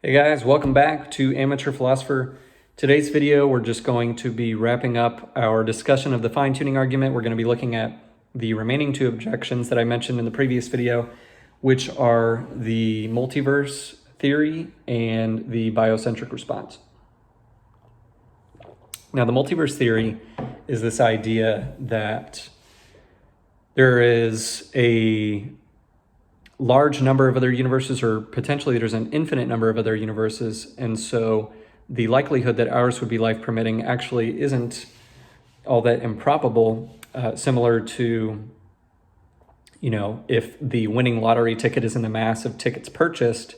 Hey guys, welcome back to Amateur Philosopher. Today's video, we're just going to be wrapping up our discussion of the fine-tuning argument. We're going to be looking at the remaining two objections that I mentioned in the previous video, which are the multiverse theory and the biocentric response. Now, the multiverse theory is this idea that there is a large number of other universes, or potentially there's an infinite number of other universes, and so the likelihood that ours would be life permitting actually isn't all that improbable, similar to, if the winning lottery ticket is in the mass of tickets purchased,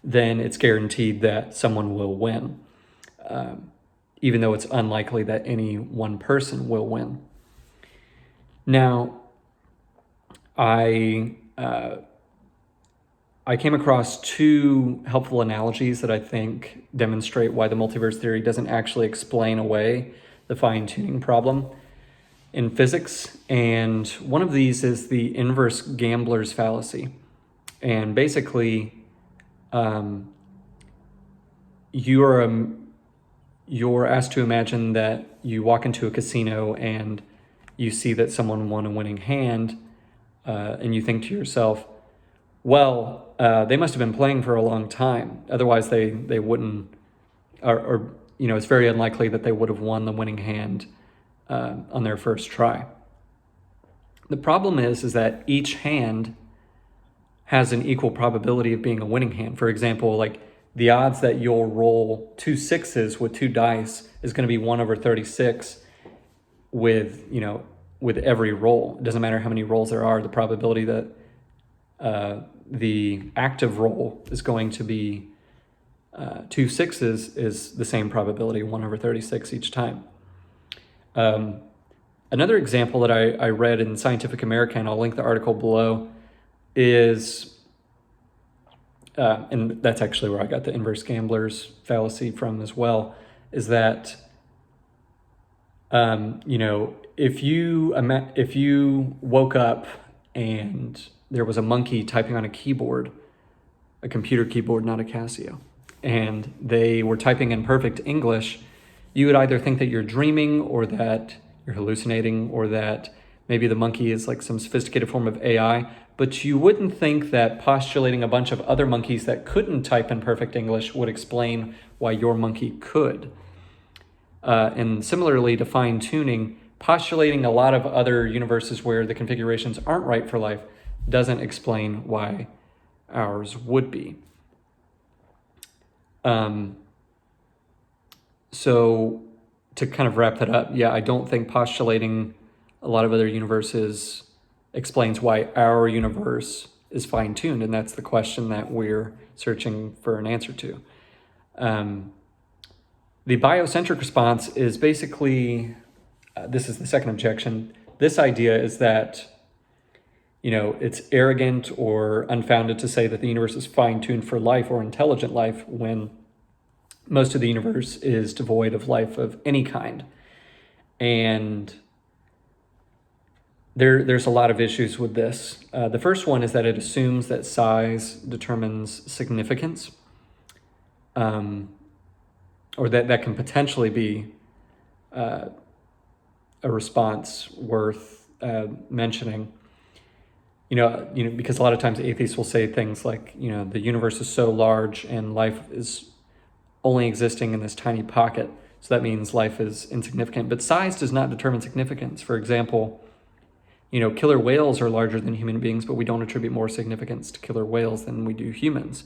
then it's guaranteed that someone will win, even though it's unlikely that any one person will win. Now, I came across two helpful analogies that I think demonstrate why the multiverse theory doesn't actually explain away the fine-tuning problem in physics. And one of these is the inverse gambler's fallacy. And basically, you're asked to imagine that you walk into a casino and you see that someone won a winning hand, and you think to yourself, well, they must have been playing for a long time. Otherwise, they wouldn't, or it's very unlikely that they would have won the winning hand on their first try. The problem is that each hand has an equal probability of being a winning hand. For example, like the odds that you'll roll 2 6s with 2 dice is going to be 1/36 with every roll. It doesn't matter how many rolls there are. The probability that the active roll is going to be 2 6s is the same probability, 1/36 each time. Another example that I read in Scientific American, I'll link the article below, is, and that's actually where I got the inverse gambler's fallacy from as well, is that, if you woke up and there was a monkey typing on a keyboard, a computer keyboard, not a Casio, and they were typing in perfect English, you would either think that you're dreaming, or that you're hallucinating, or that maybe the monkey is like some sophisticated form of AI, but you wouldn't think that postulating a bunch of other monkeys that couldn't type in perfect English would explain why your monkey could. And similarly to fine-tuning, postulating a lot of other universes where the configurations aren't right for life doesn't explain why ours would be. So to kind of wrap that up, I don't think postulating a lot of other universes explains why our universe is fine-tuned, and that's the question that we're searching for an answer to. The biocentric response is basically, this is the second objection. This idea is that it's arrogant or unfounded to say that the universe is fine-tuned for life or intelligent life when most of the universe is devoid of life of any kind. And there's a lot of issues with this. The first one is that it assumes that size determines significance, or that can potentially be a response worth mentioning. Because a lot of times atheists will say things like, the universe is so large and life is only existing in this tiny pocket, so that means life is insignificant. But size does not determine significance. For example, killer whales are larger than human beings, but we don't attribute more significance to killer whales than we do humans.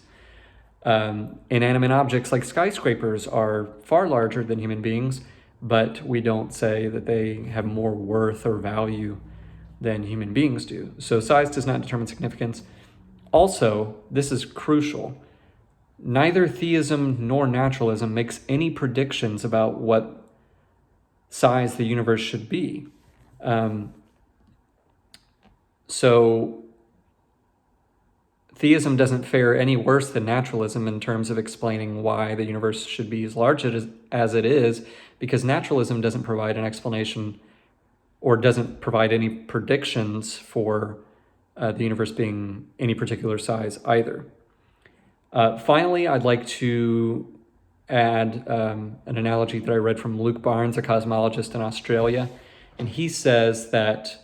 Inanimate objects like skyscrapers are far larger than human beings, but we don't say that they have more worth or value than human beings do. So size does not determine significance. Also, this is crucial, neither theism nor naturalism makes any predictions about what size the universe should be. So theism doesn't fare any worse than naturalism in terms of explaining why the universe should be as large as it is, because naturalism doesn't provide an explanation or doesn't provide any predictions for the universe being any particular size either. Finally, I'd like to add an analogy that I read from Luke Barnes, a cosmologist in Australia. And he says that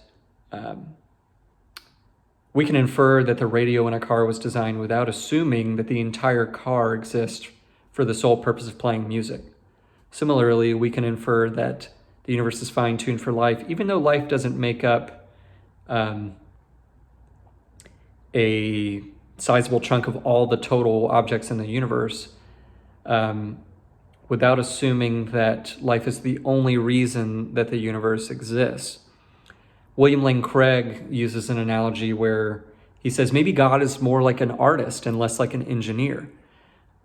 we can infer that the radio in a car was designed without assuming that the entire car exists for the sole purpose of playing music. Similarly, we can infer that the universe is fine-tuned for life, even though life doesn't make up a sizable chunk of all the total objects in the universe, without assuming that life is the only reason that the universe exists. William Lane Craig uses an analogy where he says maybe God is more like an artist and less like an engineer.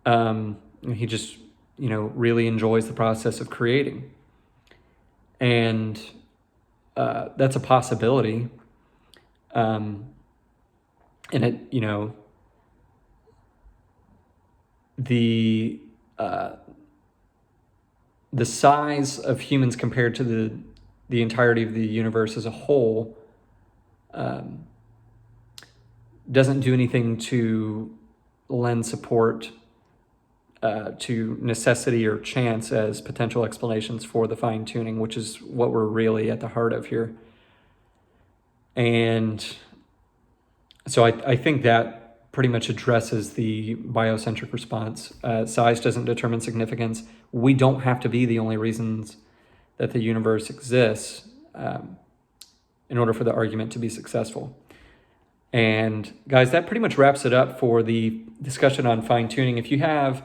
He just, really enjoys the process of creating. And that's a possibility. And it, the size of humans compared to the entirety of the universe as a whole doesn't do anything to lend support to necessity or chance as potential explanations for the fine-tuning, which is what we're really at the heart of here. And so I think that pretty much addresses the biocentric response. Size doesn't determine significance. We don't have to be the only reasons that the universe exists in order for the argument to be successful. And guys, that pretty much wraps it up for the discussion on fine-tuning. If you have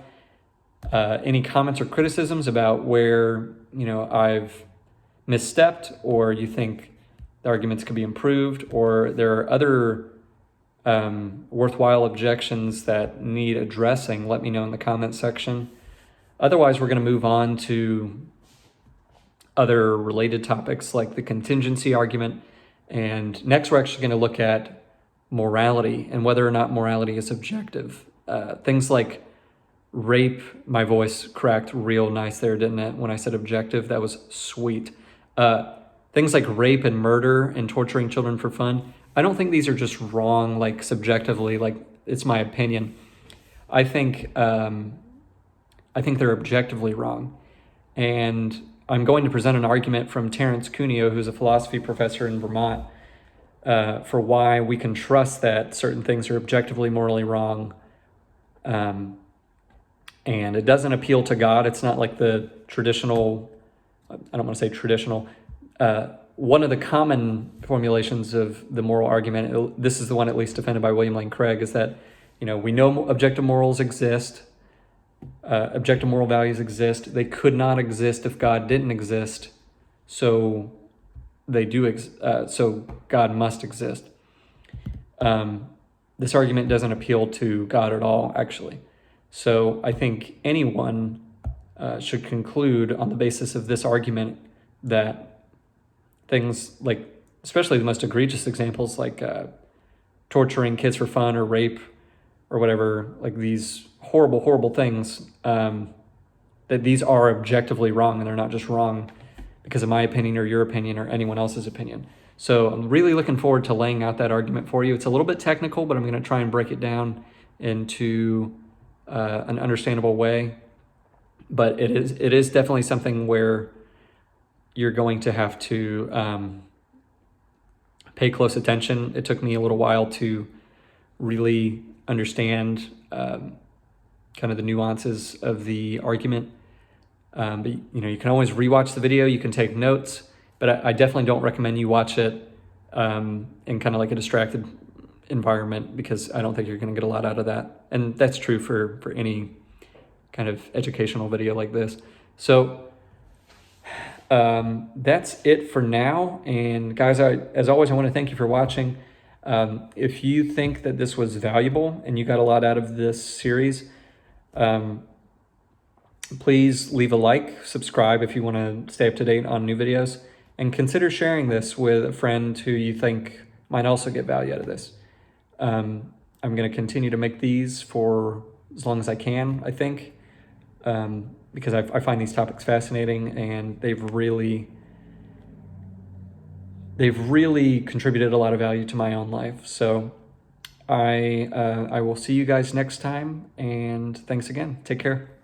any comments or criticisms about where I've misstepped, or you think the arguments could be improved, or there are other worthwhile objections that need addressing, let me know in the comment section. Otherwise, we're going to move on to other related topics like the contingency argument. And next, we're actually going to look at morality and whether or not morality is objective. Things like rape, my voice cracked real nice there, didn't it? When I said objective, that was sweet. Things like rape and murder and torturing children for fun, I don't think these are just wrong, like subjectively, like it's my opinion. I think they're objectively wrong. And I'm going to present an argument from Terence Cuneo, who's a philosophy professor in Vermont, for why we can trust that certain things are objectively morally wrong. And it doesn't appeal to God. It's not like the traditional, I don't want to say traditional, one of the common formulations of the moral argument, this is the one at least defended by William Lane Craig, is that, we know objective morals exist, objective moral values exist. They could not exist if God didn't exist, so they do. So God must exist. This argument doesn't appeal to God at all, actually. So I think anyone should conclude on the basis of this argument that things like, especially the most egregious examples like torturing kids for fun or rape or whatever, like these horrible, horrible things, that these are objectively wrong, and they're not just wrong because of my opinion or your opinion or anyone else's opinion. So I'm really looking forward to laying out that argument for you. It's a little bit technical, but I'm going to try and break it down into an understandable way. But it is definitely something where you're going to have to pay close attention. It took me a little while to really understand kind of the nuances of the argument. But you can always rewatch the video. You can take notes, but I definitely don't recommend you watch it in kind of like a distracted environment, because I don't think you're going to get a lot out of that. And that's true for any kind of educational video like this. So that's it for now. And guys, as always, I want to thank you for watching. If you think that this was valuable and you got a lot out of this series, please leave a like, subscribe if you want to stay up to date on new videos, and consider sharing this with a friend who you think might also get value out of this. I'm going to continue to make these for as long as I can, I think, because I find these topics fascinating, and they've really contributed a lot of value to my own life. So I will see you guys next time, and thanks again. Take care.